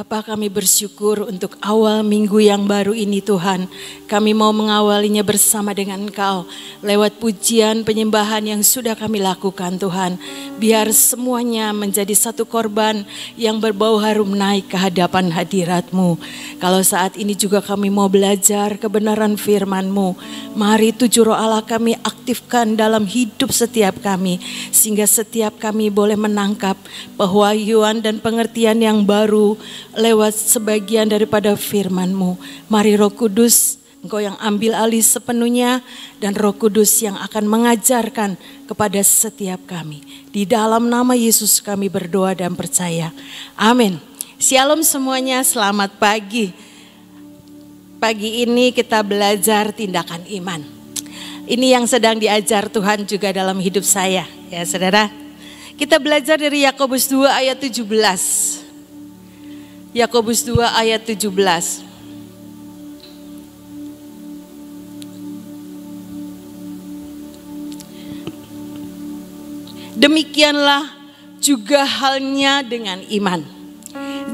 Bapa, kami bersyukur untuk awal minggu yang baru ini Tuhan. Kami mau mengawalinya bersama dengan Engkau lewat pujian penyembahan yang sudah kami lakukan Tuhan. Biar semuanya menjadi satu korban yang berbau harum naik ke hadapan hadirat-Mu. Kalau saat ini juga kami mau belajar kebenaran firman-Mu. Mari tujuh roh Allah kami aktifkan dalam hidup setiap kami. Sehingga setiap kami boleh menangkap pewahyuan dan pengertian yang baru lewat sebagian daripada firman-Mu. Mari Roh Kudus, Engkau yang ambil alih sepenuhnya, dan Roh Kudus yang akan mengajarkan kepada setiap kami. Di dalam nama Yesus kami berdoa dan percaya. Amin. Shalom semuanya, selamat pagi. Pagi ini kita belajar tindakan iman. Ini yang sedang diajar Tuhan juga dalam hidup saya, ya saudara. Kita belajar dari Yakobus 2 ayat 17. Yakobus 2 ayat 17. Demikianlah juga halnya dengan iman.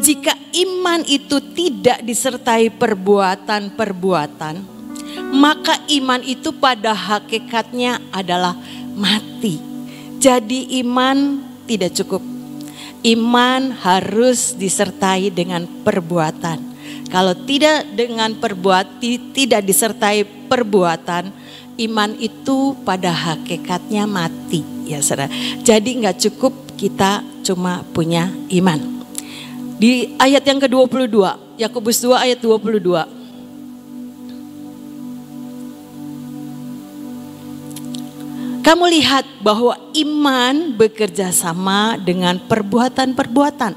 Jika iman itu tidak disertai perbuatan-perbuatan, maka iman itu pada hakikatnya adalah mati. Jadi iman tidak cukup. Iman harus disertai dengan perbuatan. Kalau tidak tidak disertai perbuatan, iman itu pada hakikatnya mati, ya saudara. Jadi nggak cukup kita cuma punya iman. Di ayat yang ke-22, Yakobus 2 ayat 22. Kamu lihat bahwa iman bekerja sama dengan perbuatan-perbuatan.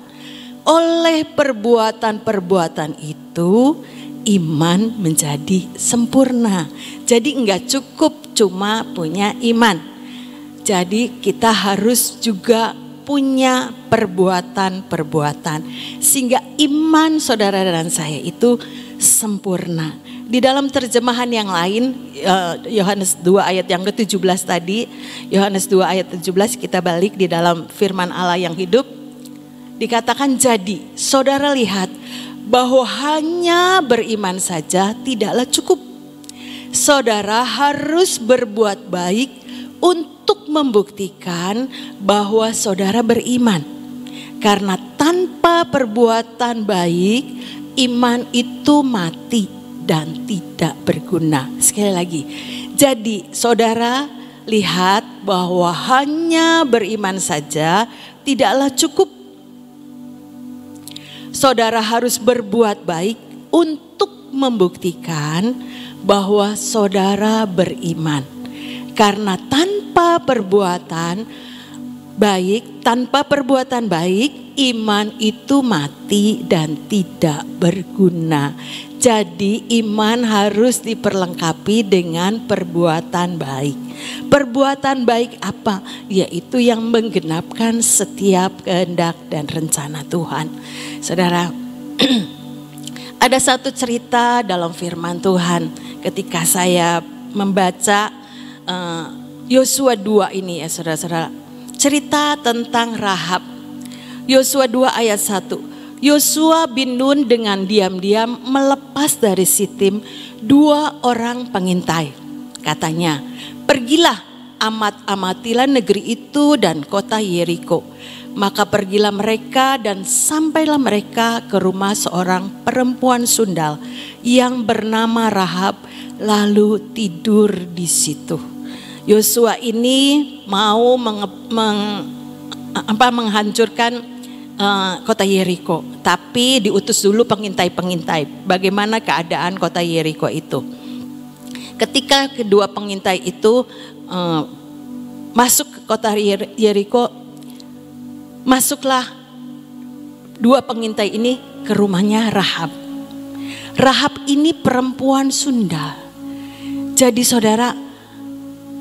Oleh perbuatan-perbuatan itu, iman menjadi sempurna. Jadi enggak cukup cuma punya iman. Jadi kita harus juga punya perbuatan-perbuatan. Sehingga iman saudara dan saya itu sempurna. Di dalam terjemahan yang lain, Yohanes 2 ayat yang ke-17 tadi, Yohanes 2 ayat 17 kita balik di dalam firman Allah yang hidup. Dikatakan jadi, saudara lihat bahwa hanya beriman saja tidaklah cukup. Saudara harus berbuat baik untuk membuktikan bahwa saudara beriman. Karena tanpa perbuatan baik, iman itu mati dan tidak berguna. Sekali lagi, jadi saudara lihat bahwa hanya beriman saja tidaklah cukup. Saudara harus berbuat baik untuk membuktikan bahwa saudara beriman. Karena tanpa perbuatan baik, iman itu mati dan tidak berguna. Jadi iman harus diperlengkapi dengan perbuatan baik. Perbuatan baik apa? Yaitu yang menggenapkan setiap kehendak dan rencana Tuhan. Saudara, ada satu cerita dalam firman Tuhan ketika saya membaca Yosua 2 ini ya saudara-saudara. Cerita tentang Rahab. Yosua 2 ayat 1. Yosua bin Nun dengan diam-diam melepas dari Sitim 2 orang pengintai. Katanya, pergilah amatilah negeri itu dan kota Yeriko. Maka pergilah mereka dan sampailah mereka ke rumah seorang perempuan sundal yang bernama Rahab, lalu tidur di situ. Yosua ini mau menghancurkan kota Yeriko, tapi diutus dulu pengintai-pengintai. Bagaimana keadaan kota Yeriko itu? Ketika kedua pengintai itu masuk ke kota Yeriko, masuklah 2 pengintai ini ke rumahnya Rahab. Rahab ini perempuan sundal. Jadi saudara,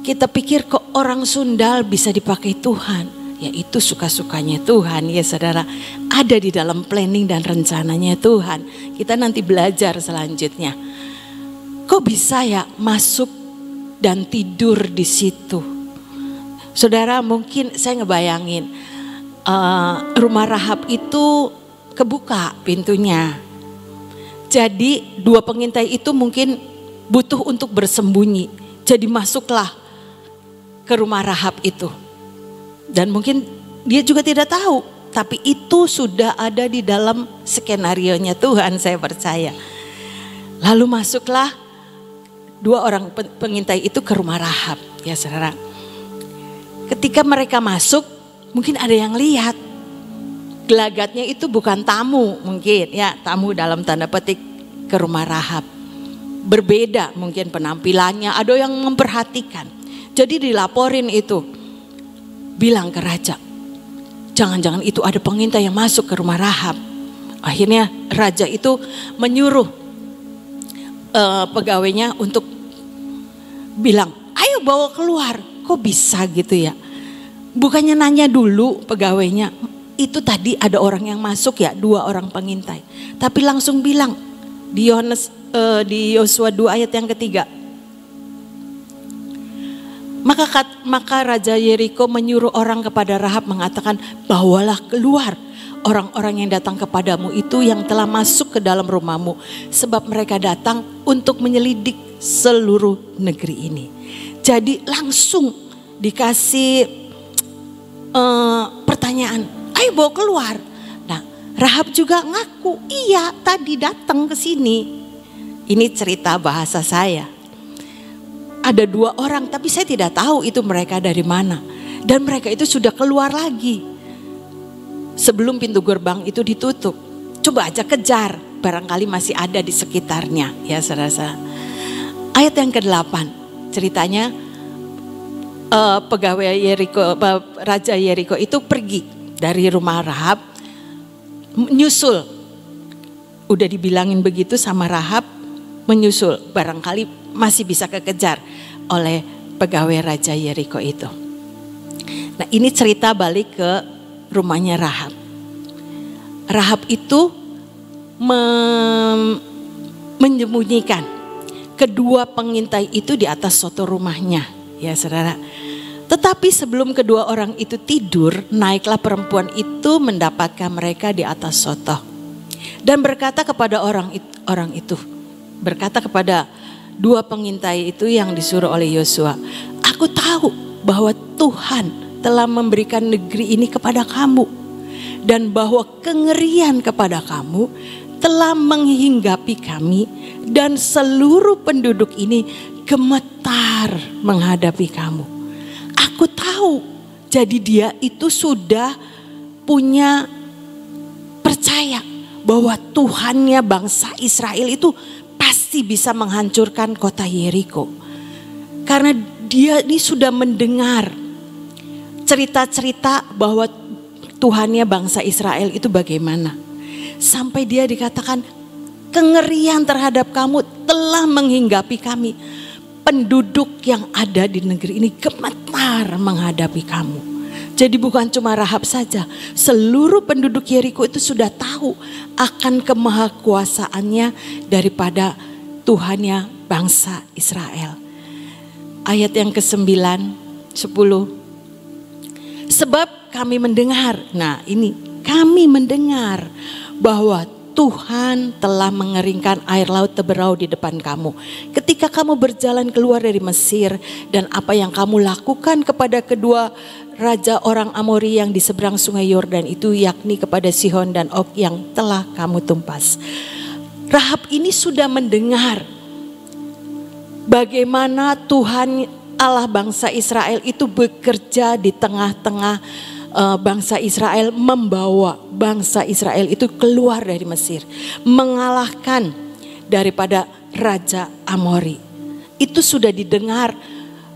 kita pikir kok orang sundal bisa dipakai Tuhan? Ya itu suka-sukanya Tuhan ya saudara. Ada di dalam planning dan rencananya Tuhan. Kita nanti belajar selanjutnya. Kok bisa ya masuk dan tidur di situ? Saudara, mungkin saya ngebayangin rumah Rahab itu kebuka pintunya. Jadi dua pengintai itu mungkin butuh untuk bersembunyi. Jadi masuklah ke rumah Rahab itu. Dan mungkin dia juga tidak tahu. Tapi itu sudah ada di dalam skenarionya Tuhan, saya percaya. Lalu masuklah dua orang pengintai itu ke rumah Rahab. Ya saudara. Ketika mereka masuk, mungkin ada yang lihat. Gelagatnya itu bukan tamu mungkin, ya tamu dalam tanda petik ke rumah Rahab. Berbeda mungkin penampilannya, ada yang memperhatikan. Jadi dilaporin itu, bilang ke raja, jangan-jangan itu ada pengintai yang masuk ke rumah Rahab. Akhirnya raja itu menyuruh pegawainya untuk bilang, ayo bawa keluar. Kok bisa gitu ya? Bukannya nanya dulu pegawainya, itu tadi ada orang yang masuk ya, dua orang pengintai. Tapi langsung bilang di Yosua 2 ayat yang ketiga. Maka Raja Yeriko menyuruh orang kepada Rahab mengatakan, bawalah keluar orang-orang yang datang kepadamu itu yang telah masuk ke dalam rumahmu. Sebab mereka datang untuk menyelidik seluruh negeri ini. Jadi langsung dikasih pertanyaan. Ayo bawa keluar. Nah, Rahab juga ngaku, iya tadi datang ke sini. Ini cerita bahasa saya. Ada dua orang tapi saya tidak tahu itu mereka dari mana. Dan mereka itu sudah keluar lagi. Sebelum pintu gerbang itu ditutup. Coba aja kejar, barangkali masih ada di sekitarnya. Ya saudara-saudara. Ayat yang ke-8 ceritanya pegawai Yeriko, Raja Yeriko itu pergi dari rumah Rahab, menyusul. Udah dibilangin begitu sama Rahab, menyusul. Barangkali masih bisa kekejar oleh pegawai Raja Yeriko itu. Nah ini cerita balik ke rumahnya Rahab. Rahab itu menyembunyikan kedua pengintai itu di atas soto rumahnya. Ya saudara. Tetapi sebelum kedua orang itu tidur, naiklah perempuan itu mendapatkan mereka di atas soto. Dan berkata kepada orang itu, berkata kepada dua pengintai itu yang disuruh oleh Yosua, aku tahu bahwa Tuhan telah memberikan negeri ini kepada kamu. Dan bahwa kengerian kepada kamu telah menghinggapi kami. Dan seluruh penduduk ini gemetar menghadapi kamu. Aku tahu, jadi dia itu sudah punya percaya bahwa Tuhannya bangsa Israel itu pasti bisa menghancurkan kota Yeriko. Karena dia ini sudah mendengar cerita-cerita bahwa Tuhannya bangsa Israel itu bagaimana. Sampai dia dikatakan kengerian terhadap kamu telah menghinggapi kami. Penduduk yang ada di negeri ini gemetar menghadapi kamu. Jadi bukan cuma Rahab saja, seluruh penduduk Yeriko itu sudah tahu akan kemahakuasaannya daripada Tuhannya bangsa Israel. Ayat yang ke-9, 10. Sebab kami mendengar, nah ini kami mendengar bahwa Tuhan telah mengeringkan air laut Teberau di depan kamu. Ketika kamu berjalan keluar dari Mesir dan apa yang kamu lakukan kepada kedua raja orang Amori yang di seberang sungai Yordan itu, yakni kepada Sihon dan Og yang telah kamu tumpas. Rahab ini sudah mendengar bagaimana Tuhan Allah bangsa Israel itu bekerja di tengah-tengah bangsa Israel, membawa bangsa Israel itu keluar dari Mesir, mengalahkan daripada Raja Amori. Itu sudah didengar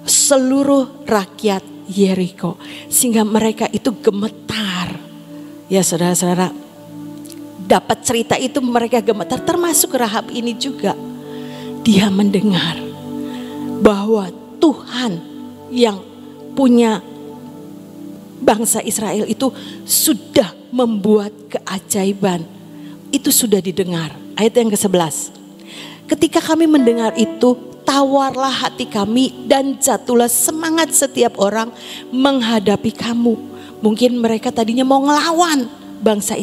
seluruh rakyat Yeriko, sehingga mereka itu gemetar. Ya saudara-saudara, dapat cerita itu mereka gemetar, termasuk Rahab ini juga. Dia mendengar bahwa Tuhan yang punya bangsa Israel itu sudah membuat keajaiban. Itu sudah didengar. Ayat yang ke-11. Ketika kami mendengar itu, tawarlah hati kami dan jatuhlah semangat setiap orang menghadapi kamu. Mungkin mereka tadinya mau ngelawan, bangsa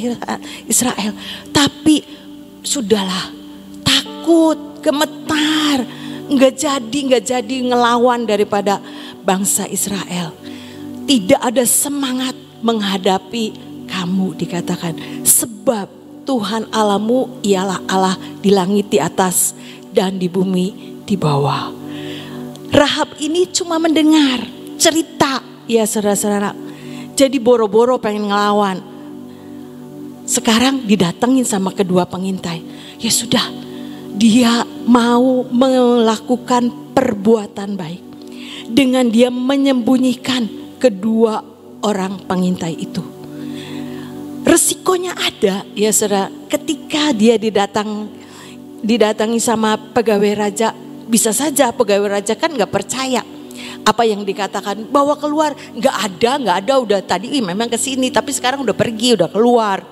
Israel. Tapi sudahlah, takut, gemetar, nggak jadi ngelawan daripada bangsa Israel. Tidak ada semangat menghadapi kamu, dikatakan. Sebab Tuhan Allahmu ialah Allah di langit di atas dan di bumi di bawah. Rahab ini cuma mendengar cerita, ya saudara-saudara. Jadi boro-boro pengen ngelawan. Sekarang didatengin sama kedua pengintai. Ya sudah, dia mau melakukan perbuatan baik. Dengan dia menyembunyikan kedua orang pengintai itu. Resikonya ada, ya saudara. Ketika dia didatangi sama pegawai raja, bisa saja pegawai raja kan gak percaya apa yang dikatakan, bahwa keluar nggak ada, udah tadi memang kesini tapi sekarang udah pergi, udah keluar.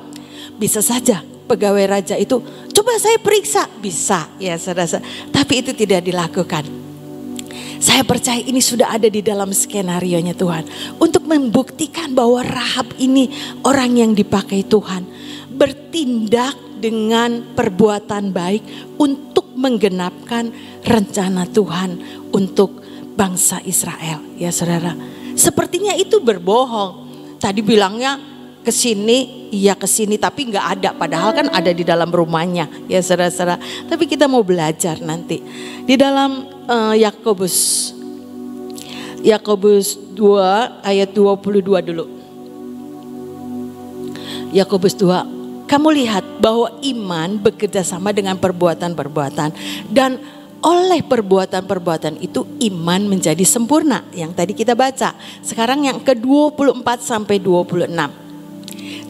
Bisa saja pegawai raja itu, coba saya periksa, bisa ya saudara, tapi itu tidak dilakukan. Saya percaya ini sudah ada di dalam skenarionya Tuhan untuk membuktikan bahwa Rahab ini orang yang dipakai Tuhan, bertindak dengan perbuatan baik untuk menggenapkan rencana Tuhan untuk bangsa Israel, ya saudara. Sepertinya itu berbohong. Tadi bilangnya kesini, iya kesini, tapi nggak ada. Padahal kan ada di dalam rumahnya, ya saudara-saudara. Tapi kita mau belajar nanti di dalam Yakobus 2 ayat 22 dulu. Yakobus 2, kamu lihat bahwa iman bekerja sama dengan perbuatan-perbuatan, dan oleh perbuatan-perbuatan itu iman menjadi sempurna. Yang tadi kita baca. Sekarang yang ke-24 sampai 26.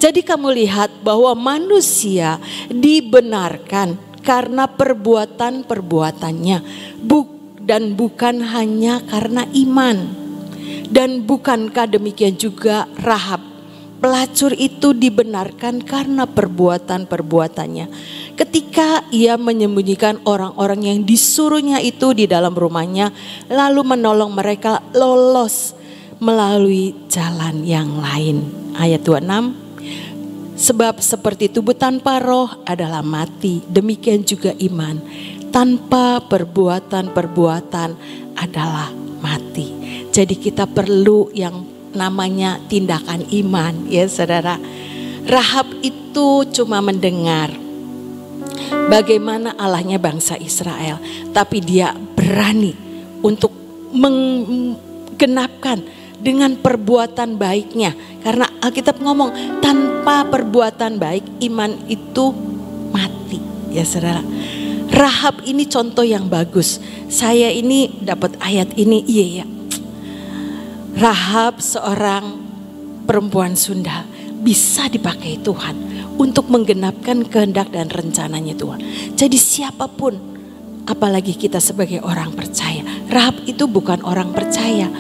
Jadi kamu lihat bahwa manusia dibenarkan karena perbuatan-perbuatannya, dan bukan hanya karena iman. Dan bukankah demikian juga Rahab, pelacur itu dibenarkan karena perbuatan-perbuatannya. Ketika ia menyembunyikan orang-orang yang disuruhnya itu di dalam rumahnya, lalu menolong mereka lolos melalui jalan yang lain. Ayat 26, sebab seperti tubuh tanpa roh adalah mati, demikian juga iman tanpa perbuatan-perbuatan adalah mati. Jadi kita perlu yang namanya tindakan iman, ya saudara. Rahab itu cuma mendengar bagaimana Allahnya bangsa Israel, tapi dia berani untuk menggenapkan dengan perbuatan baiknya. Karena Alkitab ngomong tanpa perbuatan baik iman itu mati, ya saudara. Rahab ini contoh yang bagus. Saya ini dapat ayat ini, iya. Rahab seorang perempuan Sunda bisa dipakai Tuhan untuk menggenapkan kehendak dan rencananya Tuhan. Jadi siapapun, apalagi kita sebagai orang percaya, Rahab itu bukan orang percaya.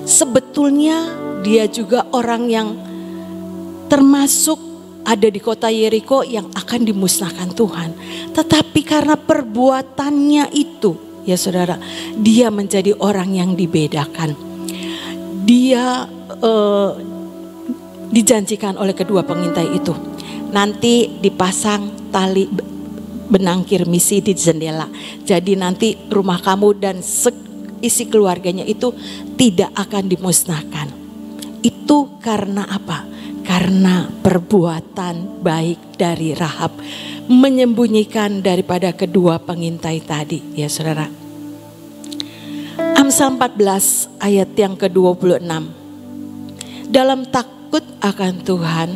Sebetulnya dia juga orang yang termasuk ada di kota Yeriko yang akan dimusnahkan Tuhan. Tetapi karena perbuatannya itu, ya saudara, dia menjadi orang yang dibedakan. Dia dijanjikan oleh kedua pengintai itu, nanti dipasang tali benang kirmisi di jendela. Jadi nanti rumah kamu dan isi keluarganya itu tidak akan dimusnahkan. Itu karena apa? Karena perbuatan baik dari Rahab, menyembunyikan daripada kedua pengintai tadi, ya saudara. Amsal 14 ayat yang ke-26. Dalam takut akan Tuhan.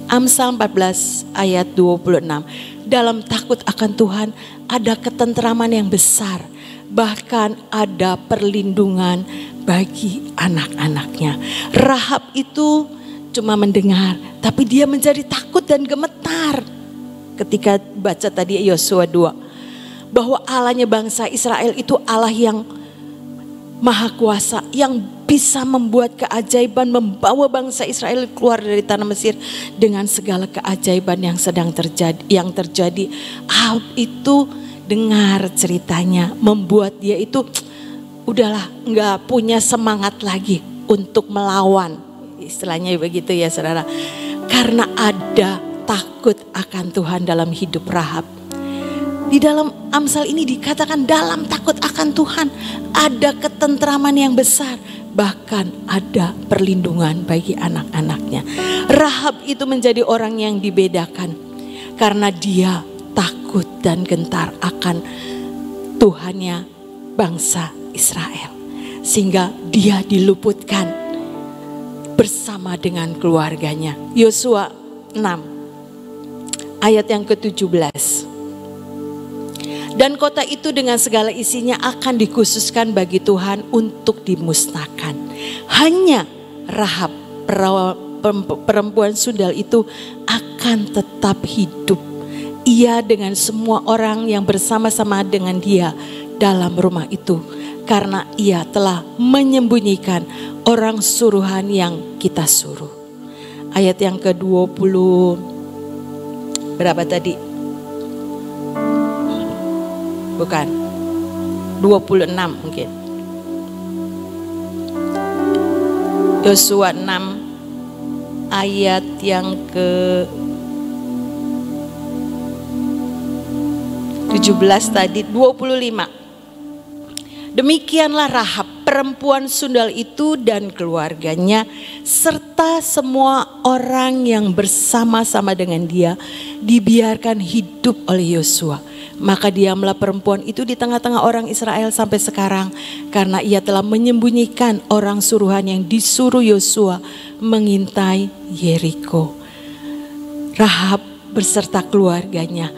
Amsal 14 ayat 26. Dalam takut akan Tuhan ada ketentraman yang besar, bahkan ada perlindungan bagi anak-anaknya. Rahab itu cuma mendengar, tapi dia menjadi takut dan gemetar ketika baca tadi Yosua 2. Bahwa Allahnya bangsa Israel itu Allah yang maha kuasa, yang bisa membuat keajaiban, membawa bangsa Israel keluar dari tanah Mesir dengan segala keajaiban yang sedang terjadi. Rahab itu dengar ceritanya, membuat dia itu udahlah nggak punya semangat lagi untuk melawan istilahnya begitu ya saudara. Karena ada takut akan Tuhan dalam hidup Rahab. Di dalam Amsal ini dikatakan dalam takut akan Tuhan ada ketentraman yang besar. Bahkan ada perlindungan bagi anak-anaknya. Rahab itu menjadi orang yang dibedakan. Karena dia takut dan gentar akan Tuhannya bangsa Israel. Sehingga dia diluputkan bersama dengan keluarganya. Yosua 6 ayat yang ke-17. Dan kota itu dengan segala isinya akan dikhususkan bagi Tuhan untuk dimusnahkan. Hanya Rahab perempuan sundal itu akan tetap hidup. Ia dengan semua orang yang bersama-sama dengan dia dalam rumah itu. Karena ia telah menyembunyikan orang suruhan yang kita suruh. Ayat yang ke-20 berapa tadi? Bukan, 26 mungkin. Yosua 6 ayat yang ke-17 tadi, 25. Demikianlah Rahab perempuan sundal itu dan keluarganya serta semua orang yang bersama-sama dengan dia dibiarkan hidup oleh Yosua. Maka diamlah perempuan itu di tengah-tengah orang Israel sampai sekarang. Karena ia telah menyembunyikan orang suruhan yang disuruh Yosua mengintai Yeriko. Rahab beserta keluarganya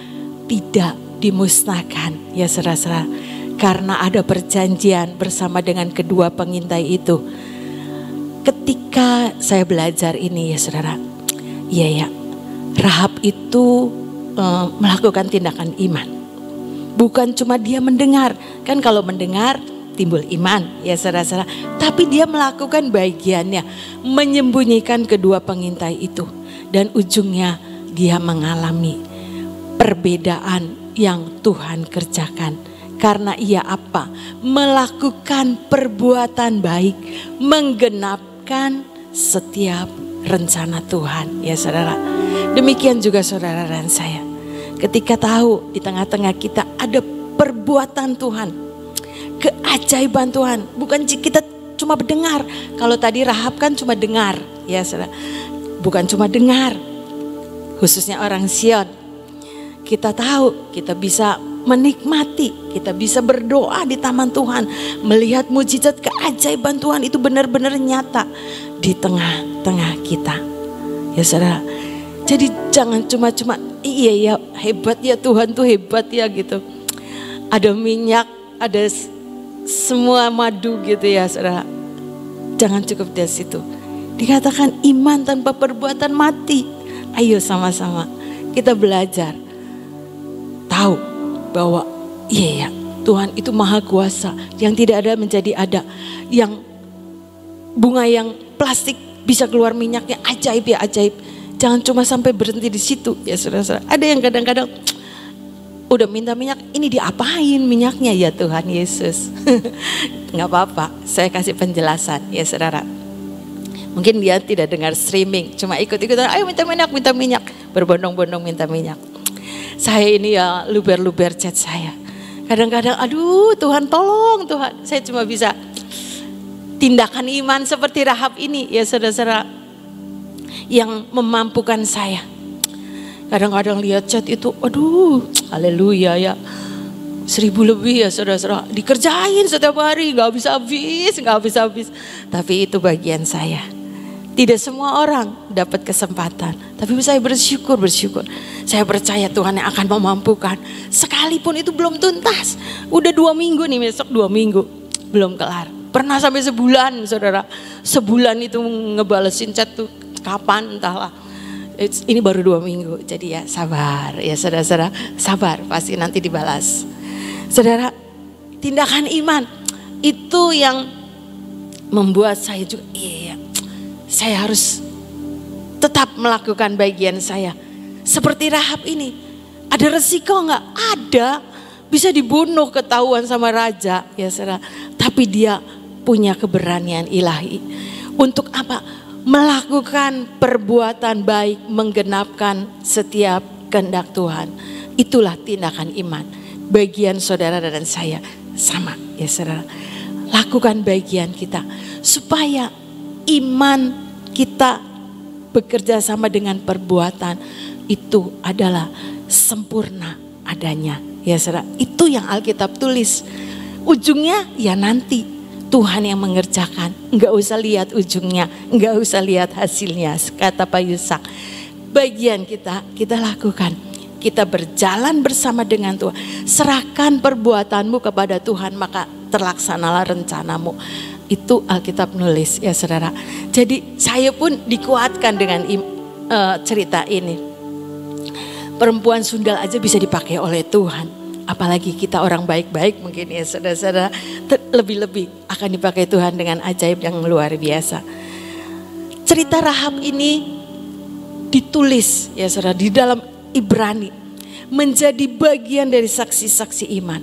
tidak dimusnahkan ya saudara-saudara. Karena ada perjanjian bersama dengan kedua pengintai itu. Ketika saya belajar ini ya saudara. Iya ya, Rahab itu melakukan tindakan iman. Bukan cuma dia mendengar, kan kalau mendengar timbul iman ya saudara-saudara. Tapi dia melakukan bagiannya, menyembunyikan kedua pengintai itu. Dan ujungnya dia mengalami perbedaan yang Tuhan kerjakan. Karena ia apa? Melakukan perbuatan baik, menggenapkan setiap rencana Tuhan ya saudara. Demikian juga saudara dan saya. Ketika tahu di tengah-tengah kita ada perbuatan Tuhan, keajaiban Tuhan, bukan kita cuma mendengar. Kalau tadi Rahab kan cuma dengar, ya saudara. Bukan cuma dengar, khususnya orang Sion. Kita tahu, kita bisa menikmati, kita bisa berdoa di taman Tuhan, melihat mujizat keajaiban Tuhan itu benar-benar nyata di tengah-tengah kita, ya saudara. Jadi jangan cuma-cuma iya ya hebat ya Tuhan tuh hebat ya gitu. Ada minyak, ada semua madu gitu ya saudara. Jangan cukup dari situ. Dikatakan iman tanpa perbuatan mati. Ayo sama-sama kita belajar. Tahu bahwa iya ya Tuhan itu maha kuasa. Yang tidak ada menjadi ada. Yang bunga yang plastik bisa keluar minyaknya ajaib ya ajaib. Jangan cuma sampai berhenti di situ ya saudara-saudara. Ada yang kadang-kadang udah minta minyak, ini diapain minyaknya ya Tuhan Yesus. Nggak apa-apa, saya kasih penjelasan ya saudara. Mungkin dia tidak dengar streaming, cuma ikut-ikutan, ayo minta minyak, berbondong-bondong minta minyak. Saya ini ya luber-luber chat saya. Kadang-kadang aduh Tuhan tolong Tuhan, saya cuma bisa tindakan iman seperti Rahab ini ya saudara-saudara. Yang memampukan saya. Kadang-kadang lihat chat itu, aduh, haleluya ya. 1000 lebih ya saudara-saudara. Dikerjain setiap hari, gak bisa habis. Tapi itu bagian saya. Tidak semua orang dapat kesempatan. Tapi saya bersyukur. Saya percaya Tuhan yang akan memampukan. Sekalipun itu belum tuntas. Udah 2 minggu nih, besok 2 minggu. Belum kelar. Pernah sampai sebulan saudara. Sebulan itu ngebalesin chat tuh. Kapan entahlah. Ini baru 2 minggu. Jadi ya sabar ya saudara-saudara. Sabar pasti nanti dibalas. Saudara, tindakan iman itu yang membuat saya juga iya. Saya harus tetap melakukan bagian saya. Seperti Rahab ini. Ada resiko enggak? Ada. Bisa dibunuh ketahuan sama raja ya saudara. Tapi dia punya keberanian ilahi. Untuk apa? melakukan perbuatan baik, menggenapkan setiap kehendak Tuhan. Itulah tindakan iman. Bagian saudara dan saya sama ya saudara. Lakukan bagian kita supaya iman kita bekerja sama dengan perbuatan itu adalah sempurna adanya ya saudara. Itu yang Alkitab tulis. Ujungnya ya nanti Tuhan yang mengerjakan. Enggak usah lihat ujungnya, enggak usah lihat hasilnya. Kata Pak Yusak, bagian kita lakukan. Kita berjalan bersama dengan Tuhan. Serahkan perbuatanmu kepada Tuhan, maka terlaksanalah rencanamu. Itu Alkitab nulis ya saudara. Jadi saya pun dikuatkan dengan cerita ini. Perempuan sundal aja bisa dipakai oleh Tuhan. Apalagi kita orang baik-baik mungkin ya saudara-saudara. Lebih-lebih akan dipakai Tuhan dengan ajaib yang luar biasa. Cerita Rahab ini ditulis ya saudara di dalam Ibrani. Menjadi bagian dari saksi-saksi iman.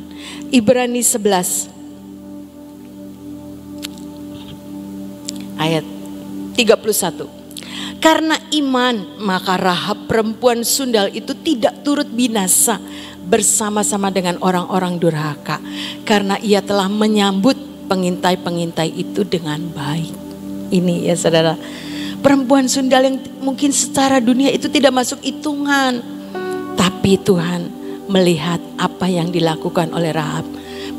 Ibrani 11 ayat 31. Karena iman maka Rahab perempuan sundal itu tidak turut binasa bersama-sama dengan orang-orang durhaka. Karena ia telah menyambut pengintai-pengintai itu dengan baik. Ini ya saudara. Perempuan sundal yang mungkin secara dunia itu tidak masuk hitungan. Tapi Tuhan melihat apa yang dilakukan oleh Rahab.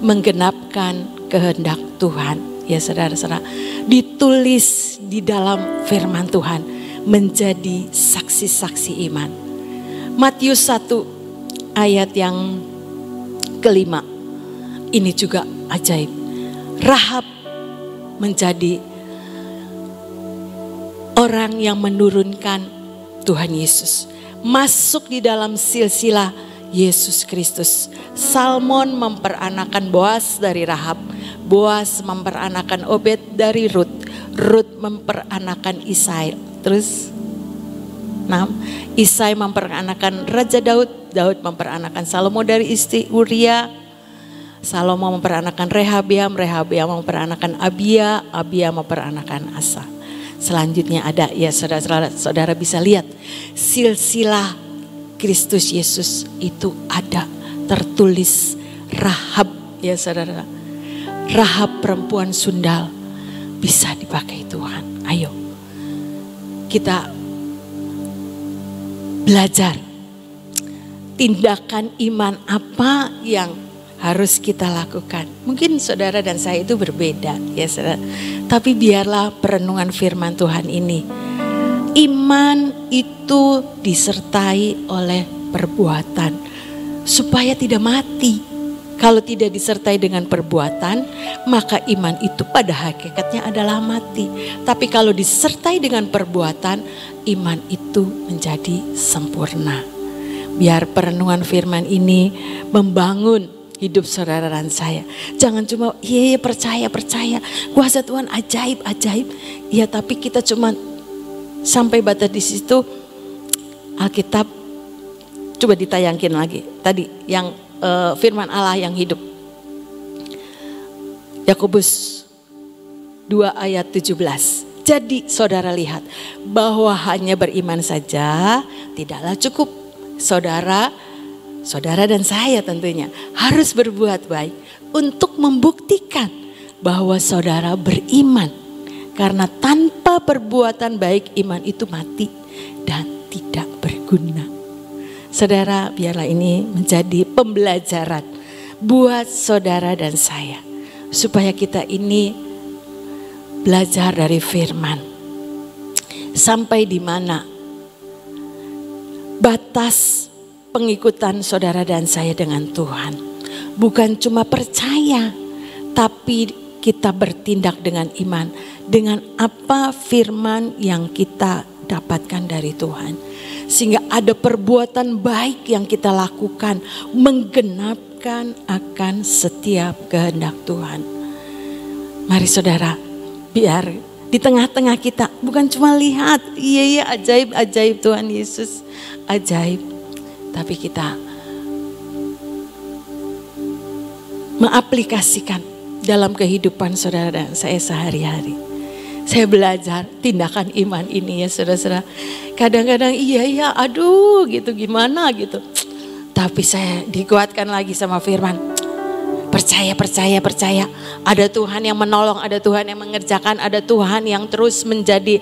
Menggenapkan kehendak Tuhan. Ya saudara-saudara. Ditulis di dalam firman Tuhan. Menjadi saksi-saksi iman. Matius 1 ayat yang kelima. Ini juga ajaib. Rahab menjadi orang yang menurunkan Tuhan Yesus. Masuk di dalam silsilah Yesus Kristus. Salmon memperanakan Boas dari Rahab. Boas memperanakan Obed dari Rut. Rut memperanakan Isai. Terus Isai memperanakan Raja Daud. Daud memperanakan Salomo dari istri Uria. Salomo memperanakan Rehabeam. Rehabeam memperanakan Abia. Abia memperanakan Asa. Selanjutnya ada ya saudara bisa lihat. Silsilah Kristus Yesus itu ada tertulis Rahab ya saudara. Rahab perempuan sundal bisa dipakai Tuhan. Ayo kita belajar tindakan iman apa yang harus kita lakukan. Mungkin saudara dan saya itu berbeda ya saudara. Tapi biarlah perenungan firman Tuhan ini. Iman itu disertai oleh perbuatan supaya tidak mati. Kalau tidak disertai dengan perbuatan, maka iman itu pada hakikatnya adalah mati. Tapi kalau disertai dengan perbuatan, iman itu menjadi sempurna. Biar perenungan firman ini membangun hidup saudara dan saya. Jangan cuma iya percaya. Kuasa Tuhan ajaib. Ya tapi kita cuma sampai batas di situ. Alkitab coba ditayangkin lagi. Tadi yang firman Allah yang hidup. Yakobus 2 ayat 17. Jadi saudara lihat bahwa hanya beriman saja tidaklah cukup. Saudara dan saya tentunya harus berbuat baik untuk membuktikan bahwa saudara beriman. Karena tanpa perbuatan baik iman itu mati dan tidak berguna. Saudara, biarlah ini menjadi pembelajaran buat saudara dan saya. Supaya kita ini belajar dari firman. Sampai di mana batas pengikutan saudara dan saya dengan Tuhan. Bukan cuma percaya, tapi kita bertindak dengan iman. Dengan apa firman yang kita dapatkan dari Tuhan. Sehingga ada perbuatan baik yang kita lakukan. Menggenapkan akan setiap kehendak Tuhan. Mari saudara, biar di tengah-tengah kita bukan cuma lihat. Iya ajaib Tuhan Yesus. Ajaib. Tapi kita mengaplikasikan dalam kehidupan saudara dan saya sehari-hari. Saya belajar tindakan iman ini ya saudara-saudara. Kadang-kadang iya aduh gitu gimana gitu. Tapi saya dikuatkan lagi sama firman. Percaya. Ada Tuhan yang menolong, ada Tuhan yang mengerjakan, ada Tuhan yang terus menjadi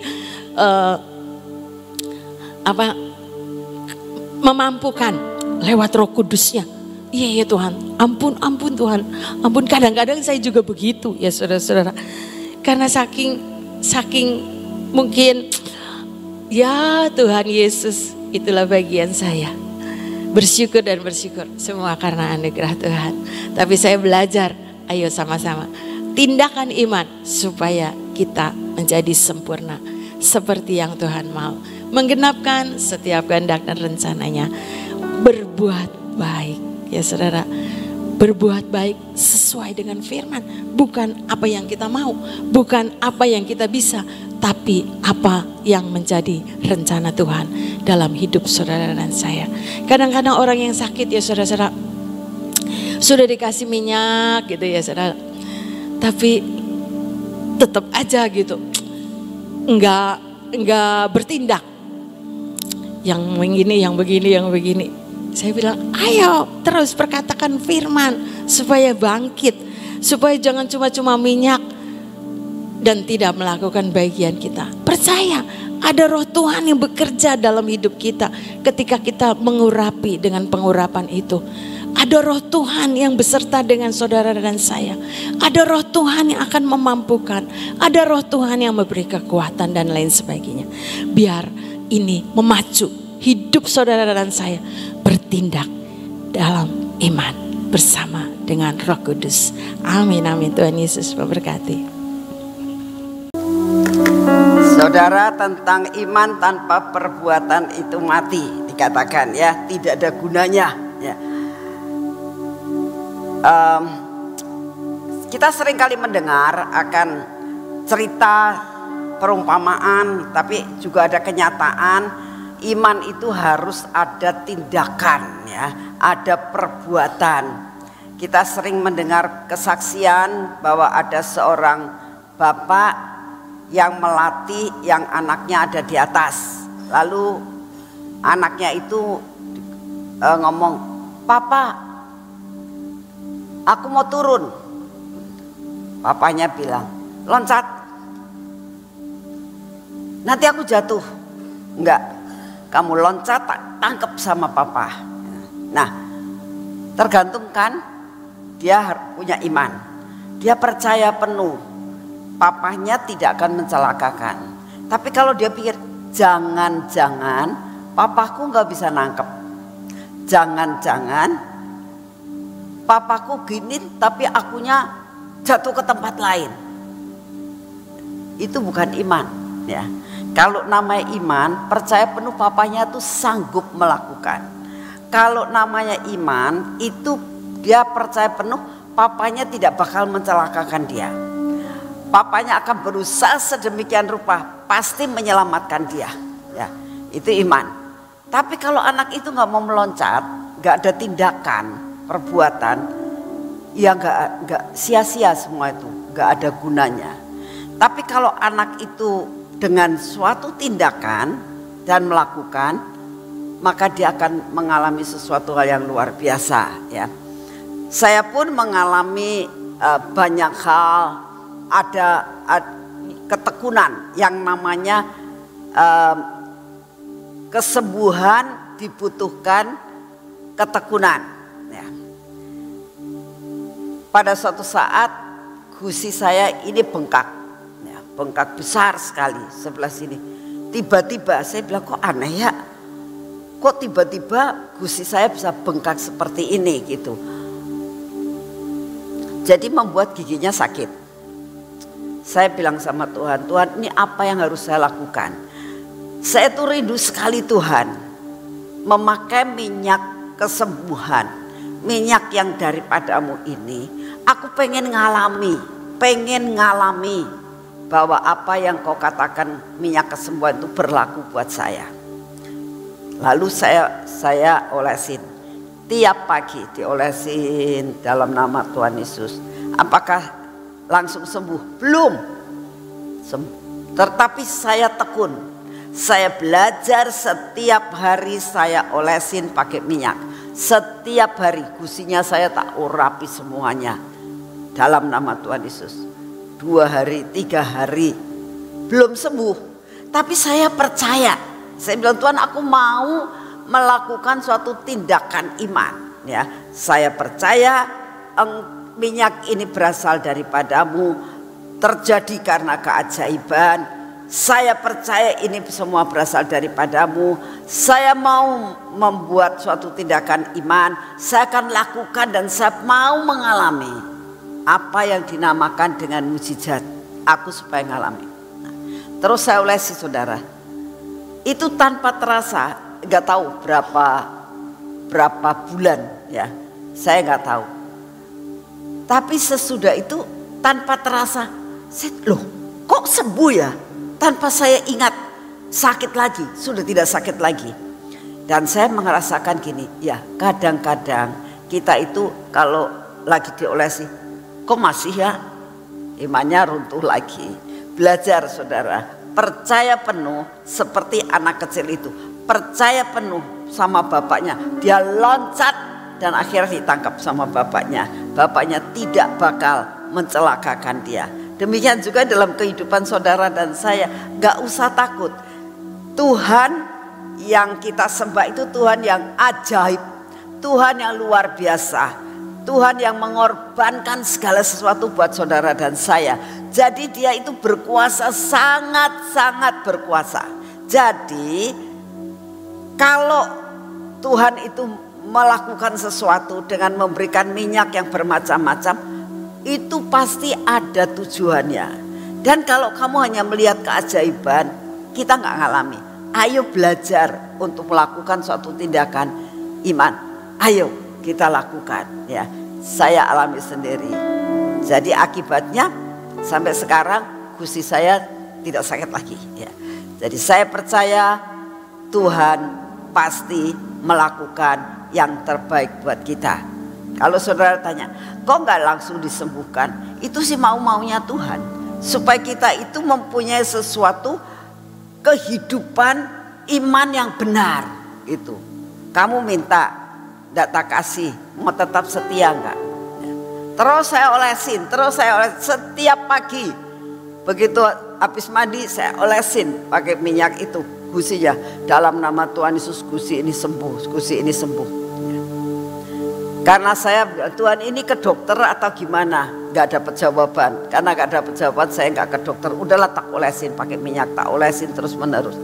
memampukan lewat Roh Kudusnya. Iya Tuhan, ampun Tuhan, ampun. Kadang-kadang saya juga begitu ya saudara-saudara. Karena saking mungkin ya Tuhan Yesus, itulah bagian saya. Bersyukur dan bersyukur semua karena anugerah Tuhan. Tapi saya belajar, ayo sama-sama tindakan iman supaya kita menjadi sempurna seperti yang Tuhan mau. Menggenapkan setiap kehendak dan rencananya. Berbuat baik ya saudara. Berbuat baik sesuai dengan firman. Bukan apa yang kita mau, bukan apa yang kita bisa, tapi apa yang menjadi rencana Tuhan dalam hidup saudara dan saya. Kadang-kadang orang yang sakit ya saudara-saudara, sudah dikasih minyak gitu ya saudara, tapi tetap aja gitu enggak bertindak. Yang begini. Saya bilang, ayo terus perkatakan firman supaya bangkit, supaya jangan cuma minyak dan tidak melakukan bagian kita. Percaya ada Roh Tuhan yang bekerja dalam hidup kita ketika kita mengurapi dengan pengurapan itu. Ada Roh Tuhan yang beserta dengan saudara dan saya. Ada Roh Tuhan yang akan memampukan. Ada Roh Tuhan yang memberi kekuatan dan lain sebagainya. Biar ini memacu hidup saudara dan saya bertindak dalam iman bersama dengan Roh Kudus. Amin. Tuhan Yesus memberkati. Saudara, tentang iman tanpa perbuatan itu mati, dikatakan ya, tidak ada gunanya ya. Kita seringkali mendengar akan cerita perumpamaan, tapi juga ada kenyataan. Iman itu harus ada tindakan ya, ada perbuatan. Kita sering mendengar kesaksian bahwa ada seorang bapak yang melatih yang anaknya ada di atas. Lalu anaknya itu ngomong, "Papa, aku mau turun." Papanya bilang, "Loncat, nanti aku jatuh." "Enggak, kamu loncat, tangkap sama papa." Nah, tergantung kan, dia punya iman. Dia percaya penuh papahnya tidak akan mencelakakan. Tapi kalau dia pikir, jangan-jangan papaku gak bisa nangkep, jangan-jangan papaku gini tapi akunya jatuh ke tempat lain, itu bukan iman ya. Kalau namanya iman, percaya penuh papanya tuh sanggup melakukan. Kalau namanya iman, itu dia percaya penuh papanya tidak bakal mencelakakan dia. Papanya akan berusaha sedemikian rupa, pasti menyelamatkan dia. Ya, itu iman. Tapi kalau anak itu nggak mau meloncat, nggak ada tindakan, perbuatan, ya nggak sia-sia semua itu, nggak ada gunanya. Tapi kalau anak itu dengan suatu tindakan dan melakukan, maka dia akan mengalami sesuatu hal yang luar biasa ya. Saya pun mengalami banyak hal, ada ketekunan yang namanya kesembuhan dibutuhkan ketekunan ya. Pada suatu saat gusi saya ini bengkak besar sekali sebelah sini. Tiba-tiba saya bilang, kok aneh ya, kok tiba-tiba gusi saya bisa bengkak seperti ini gitu. Jadi membuat giginya sakit. Saya bilang sama Tuhan, Tuhan ini apa yang harus saya lakukan? Saya tuh rindu sekali Tuhan memakai minyak kesembuhan, minyak yang daripadamu ini. Aku pengen ngalami bahwa apa yang kau katakan minyak kesembuhan itu berlaku buat saya. Lalu saya olesin tiap pagi, diolesin dalam nama Tuhan Yesus. Apakah langsung sembuh? Belum. Tetapi saya tekun, saya belajar setiap hari saya olesin pakai minyak. Setiap hari gusinya saya tak urapi semuanya. Dalam nama Tuhan Yesus. 2 hari, 3 hari belum sembuh. Tapi saya percaya. Saya bilang, Tuhan, aku mau melakukan suatu tindakan iman. Ya, saya percaya minyak ini berasal daripadamu, terjadi karena keajaiban. Saya percaya ini semua berasal daripadamu. Saya mau membuat suatu tindakan iman. Saya akan lakukan dan saya mau mengalami apa yang dinamakan dengan mukjizat. Aku supaya ngalami. Nah, terus saya olesi saudara. Itu tanpa terasa, nggak tahu berapa bulan ya. Saya nggak tahu. Tapi sesudah itu tanpa terasa, loh kok sembuh ya? Tanpa saya ingat sakit lagi, sudah tidak sakit lagi. Dan saya merasakan gini, ya kadang-kadang kita itu kalau lagi diolesi, kok masih ya? Imannya runtuh lagi. Belajar saudara, percaya penuh seperti anak kecil itu. Percaya penuh sama bapaknya, dia loncat dan akhirnya ditangkap sama bapaknya. Bapaknya tidak bakal mencelakakan dia. Demikian juga dalam kehidupan saudara dan saya, gak usah takut. Tuhan yang kita sembah itu Tuhan yang ajaib, Tuhan yang luar biasa, Tuhan yang mengorbankan segala sesuatu buat saudara dan saya. Jadi dia itu berkuasa, sangat-sangat berkuasa. Jadi kalau Tuhan itu melakukan sesuatu dengan memberikan minyak yang bermacam-macam, itu pasti ada tujuannya. Dan kalau kamu hanya melihat keajaiban, kita nggak ngalami. Ayo belajar untuk melakukan suatu tindakan iman. Ayo kita lakukan ya. Saya alami sendiri. Jadi akibatnya sampai sekarang gusi saya tidak sakit lagi ya. Jadi saya percaya Tuhan pasti melakukan yang terbaik buat kita. Kalau saudara tanya, kok nggak langsung disembuhkan? Itu sih mau-maunya Tuhan. Supaya kita itu mempunyai sesuatu kehidupan iman yang benar. Itu. Kamu minta, nggak tak kasih, mau tetap setia nggak? Terus saya olesin, setiap pagi. Begitu habis mandi saya olesin pakai minyak itu. Gusinya, dalam nama Tuhan Yesus gusi ini sembuh, gusi ini sembuh. Karena saya, Tuhan ini ke dokter atau gimana? Gak dapat jawaban. Karena gak dapat jawaban saya gak ke dokter. Udahlah tak olesin pakai minyak, tak olesin terus menerus.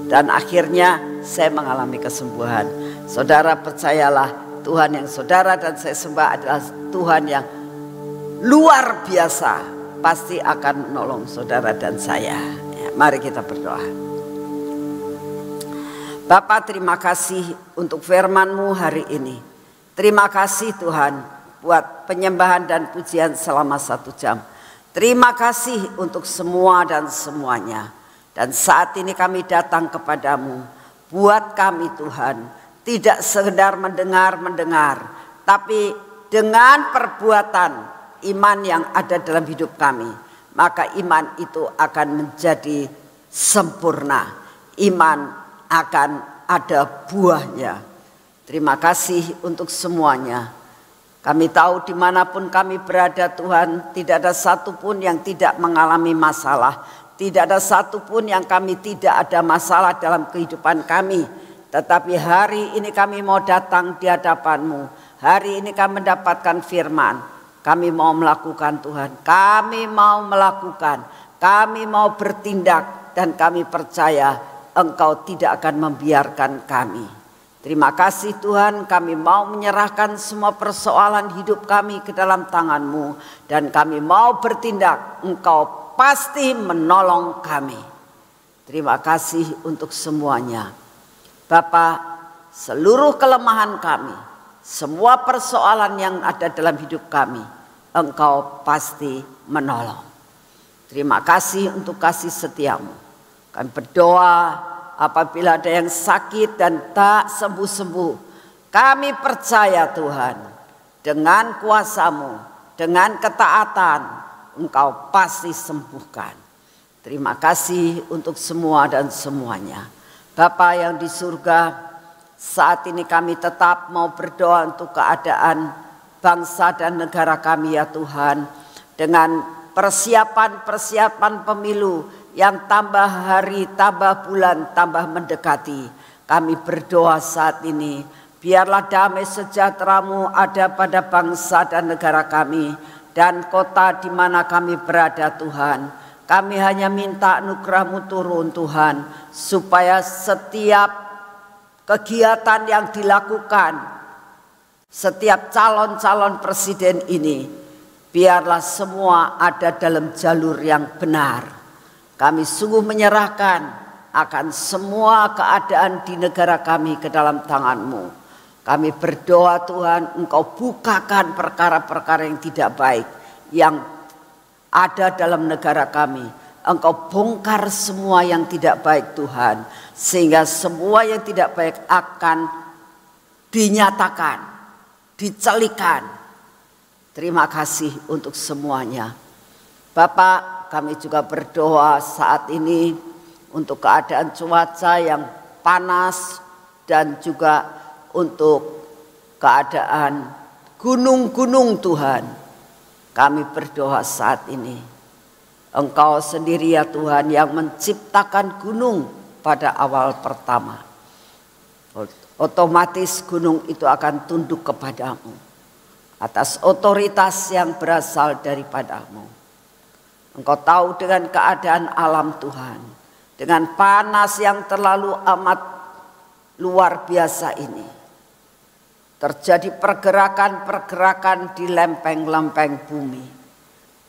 Dan akhirnya saya mengalami kesembuhan. Saudara percayalah, Tuhan yang saudara dan saya sembah adalah Tuhan yang luar biasa. Pasti akan menolong saudara dan saya. Ya, mari kita berdoa. Bapa, terima kasih untuk firman-Mu hari ini. Terima kasih Tuhan buat penyembahan dan pujian selama 1 jam. Terima kasih untuk semua dan semuanya. Dan saat ini kami datang kepadamu. Buat kami Tuhan, tidak sekedar mendengar, tapi dengan perbuatan iman yang ada dalam hidup kami. Maka iman itu akan menjadi sempurna. Iman akan ada buahnya. Terima kasih untuk semuanya. Kami tahu dimanapun kami berada Tuhan, tidak ada satupun yang tidak mengalami masalah. Tidak ada satupun yang kami tidak ada masalah dalam kehidupan kami. Tetapi hari ini kami mau datang di hadapan-Mu. Hari ini kami mendapatkan firman. Kami mau melakukan Tuhan. Kami mau melakukan. Kami mau bertindak. Dan kami percaya Engkau tidak akan membiarkan kami. Terima kasih Tuhan, kami mau menyerahkan semua persoalan hidup kami ke dalam tangan-Mu. Dan kami mau bertindak, Engkau pasti menolong kami. Terima kasih untuk semuanya. Bapa, seluruh kelemahan kami, semua persoalan yang ada dalam hidup kami, Engkau pasti menolong. Terima kasih untuk kasih setiamu. Kami berdoa apabila ada yang sakit dan tak sembuh-sembuh, kami percaya Tuhan, dengan kuasa-Mu, dengan ketaatan, Engkau pasti sembuhkan. Terima kasih untuk semua dan semuanya. Bapa yang di surga, saat ini kami tetap mau berdoa untuk keadaan bangsa dan negara kami ya Tuhan. Dengan persiapan pemilu yang tambah hari, tambah bulan, tambah mendekati. Kami berdoa saat ini, biarlah damai sejahtera-Mu ada pada bangsa dan negara kami dan kota di mana kami berada Tuhan. Kami hanya minta anugerah-Mu turun Tuhan, supaya setiap kegiatan yang dilakukan, setiap calon-calon presiden ini, biarlah semua ada dalam jalur yang benar. Kami sungguh menyerahkan akan semua keadaan di negara kami ke dalam tangan-Mu. Kami berdoa Tuhan, Engkau bukakan perkara-perkara yang tidak baik yang ada dalam negara kami. Engkau bongkar semua yang tidak baik Tuhan, sehingga semua yang tidak baik akan dinyatakan, dicelikan. Terima kasih untuk semuanya. Bapak, kami juga berdoa saat ini untuk keadaan cuaca yang panas dan juga untuk keadaan gunung-gunung Tuhan. Kami berdoa saat ini, Engkau sendiri ya Tuhan yang menciptakan gunung pada awal pertama. Otomatis gunung itu akan tunduk kepadamu atas otoritas yang berasal daripadamu. Engkau tahu dengan keadaan alam Tuhan, dengan panas yang terlalu amat luar biasa ini. Terjadi pergerakan-pergerakan di lempeng-lempeng bumi.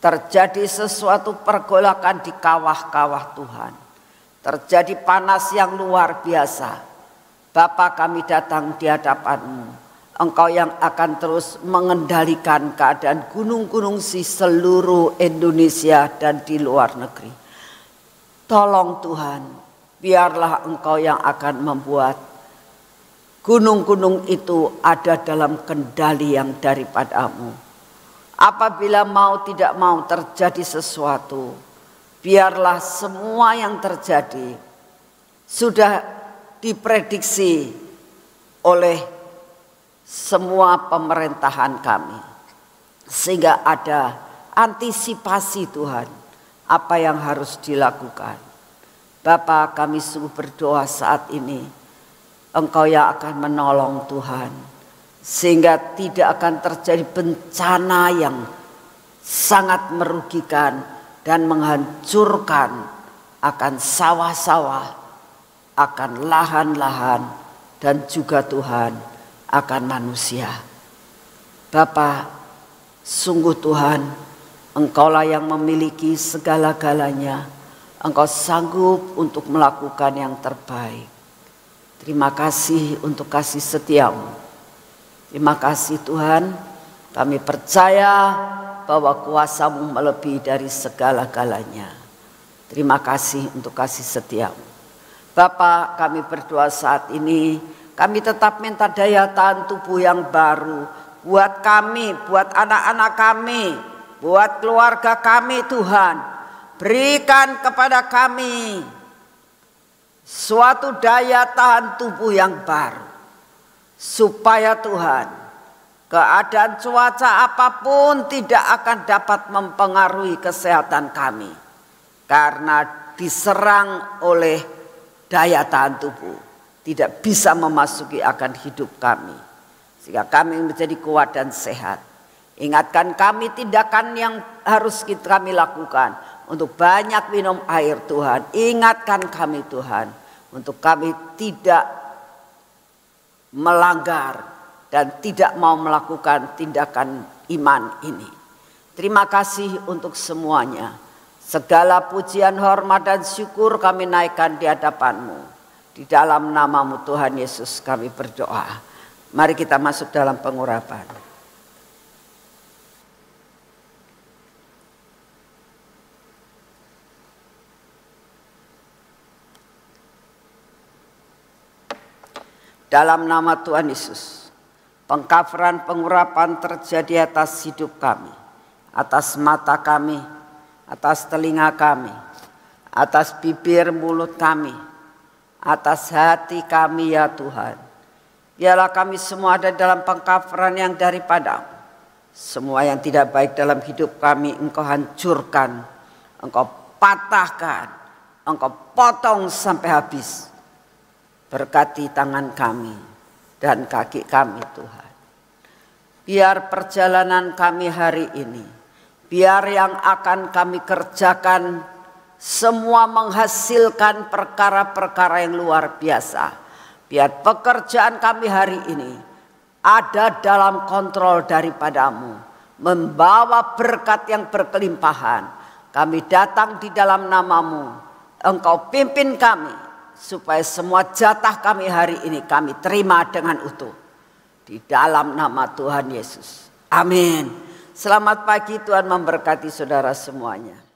Terjadi sesuatu pergolakan di kawah-kawah Tuhan. Terjadi panas yang luar biasa. Bapa, kami datang di hadapan-Mu. Engkau yang akan terus mengendalikan keadaan gunung-gunung di seluruh Indonesia dan di luar negeri. Tolong Tuhan, biarlah Engkau yang akan membuat gunung-gunung itu ada dalam kendali yang daripadamu. Apabila mau tidak mau terjadi sesuatu, biarlah semua yang terjadi sudah diprediksi oleh semua pemerintahan kami. Sehingga ada antisipasi Tuhan, apa yang harus dilakukan. Bapa, kami sungguh berdoa saat ini, Engkau yang akan menolong Tuhan, sehingga tidak akan terjadi bencana yang sangat merugikan dan menghancurkan akan sawah-sawah, akan lahan-lahan, dan juga Tuhan akan manusia. Bapa, sungguh Tuhan, Engkaulah yang memiliki segala-galanya. Engkau sanggup untuk melakukan yang terbaik. Terima kasih untuk kasih setia-Mu. Terima kasih Tuhan, kami percaya bahwa kuasa-Mu melebihi dari segala-galanya. Terima kasih untuk kasih setia-Mu. Bapa, kami berdoa saat ini, kami tetap minta daya tahan tubuh yang baru buat kami, buat anak-anak kami, buat keluarga kami Tuhan. Berikan kepada kami suatu daya tahan tubuh yang baru, supaya Tuhan, keadaan cuaca apapun tidak akan dapat mempengaruhi kesehatan kami, karena diserang oleh daya tahan tubuh, tidak bisa memasuki akan hidup kami, sehingga kami menjadi kuat dan sehat. Ingatkan kami tindakan yang harus kami lakukan, untuk banyak minum air Tuhan. Ingatkan kami Tuhan, untuk kami tidak melanggar dan tidak mau melakukan tindakan iman ini. Terima kasih untuk semuanya. Segala pujian, hormat dan syukur kami naikkan di hadapan-Mu. Di dalam nama-Mu Tuhan Yesus kami berdoa. Mari kita masuk dalam pengurapan. Dalam nama Tuhan Yesus, pengkafaran pengurapan terjadi atas hidup kami, atas mata kami, atas telinga kami, atas bibir mulut kami, atas hati kami ya Tuhan. Biarlah kami semua ada dalam pengkafaran yang daripada-Mu. Semua yang tidak baik dalam hidup kami Engkau hancurkan, Engkau patahkan, Engkau potong sampai habis. Berkati tangan kami dan kaki kami Tuhan. Biar perjalanan kami hari ini, biar yang akan kami kerjakan semua menghasilkan perkara-perkara yang luar biasa. Biar pekerjaan kami hari ini ada dalam kontrol daripada-Mu, membawa berkat yang berkelimpahan. Kami datang di dalam nama-Mu, Engkau pimpin kami, supaya semua jatah kami hari ini kami terima dengan utuh. Di dalam nama Tuhan Yesus. Amin. Selamat pagi, Tuhan memberkati saudara semuanya.